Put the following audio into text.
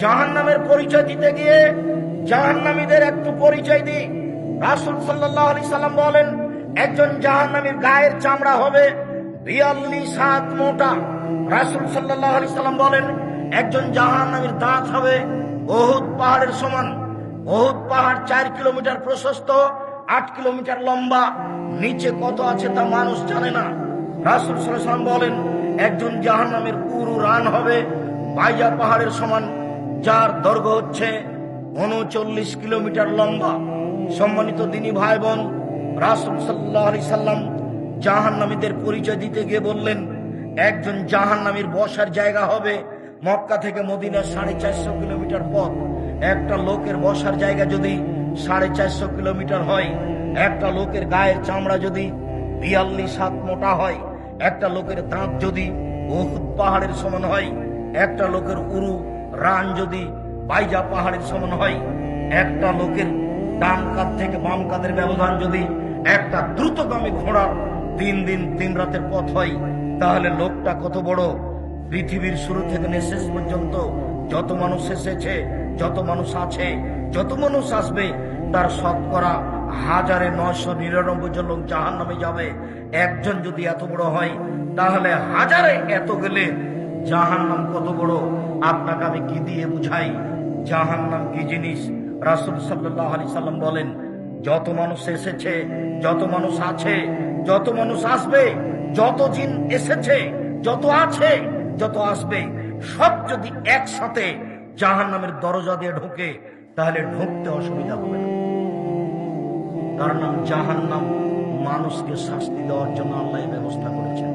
জাহান্নামের পরিচয় দিতে গিয়ে জাহান্নামীদের একটু পরিচয় দিই। রাসূল সাল্লাল্লাহু আলাইহি সাল্লাম বলেন, একজন জাহান্নামীর গায়ের চামড়া হবে 42 হাত মোটা। রাসূল সাল্লাল্লাহু আলাইহি সাল্লাম বলেন, একজন জাহান্নামীর দাঁত হবে উহুদ পাহাড়ের সমান। উহুদ পাহাড় 4 কিলোমিটার প্রশস্ত, 8 কিলোমিটার লম্বা। নিচে কত আছে তা মানুষ জানে না। রাসূল সাল্লাল্লাহু আলাইহি সাল্লাম বলেন, একজন জাহান্নামের পুরু রান হবে বাইজা পাহাড়ের সমান, যার দৈর্ঘ্য হচ্ছে 39 কিলোমিটার লম্বা। সম্মানিত দিনী ভাই বোন, রাসূল সাল্লাল্লাহু আলাইহি সাল্লাম জাহান্নামীদের পরিচয় দিতে গিয়ে বললেন, একজন জাহান্নামীর বসার জায়গা হবে মক্কা থেকে মদিনা 450 কিলোমিটার পথ। একটা লোকের বসার জায়গা যদি 450 কিলোমিটার হয়, একটা লোকের গায়ের চামড়া যদি 42 হাত মোটা হয়, একটা লোকের দাঁত যদি উহুদ পাহাড়ের সমান হয়, একটা লোকের উরু রান যদি বাইজা পাহাড়ের সমান হয়, একটা লোকের ডান কাঁধ থেকে বাম কাঁধের ব্যবধান যদি একটা দ্রুতগামী ঘোড়ার 3 দিন 3 রাতের পথ হয়, তাহলে লোকটা কত বড়। পৃথিবীর শুরু থেকে শেষ পর্যন্ত যত মানুষ এসেছে, যত মানুষ আছে, যত মানুষ আসবে, তার শতকরা 1999 জন লোক জাহান্নামে যাবে। একজন যদি এত বড় হয়, তাহলে হাজারে এত গেলে জাহান্নাম কত বড়। আপনাকে আমি কি দিয়ে বুঝাই জাহান্নাম কি জিনিস? রাসূল সাল্লাল্লাহু আলাইহি সাল্লাম বলেন, যত মানুষ এসেছে, যত মানুষ আছে, যত মানুষ আসবে, যত জিন এসেছে, যত আছে, যত আসবে, সব যদি একসাথে জাহান্নামের দরজা দিয়ে ঢোকে, তাহলে ঢুকতে অসুবিধা হবে না। তার নাম জাহান্নাম। মানুষকে শাস্তি দেওয়ার জন্য আল্লাহ ব্যবস্থা করেছেন।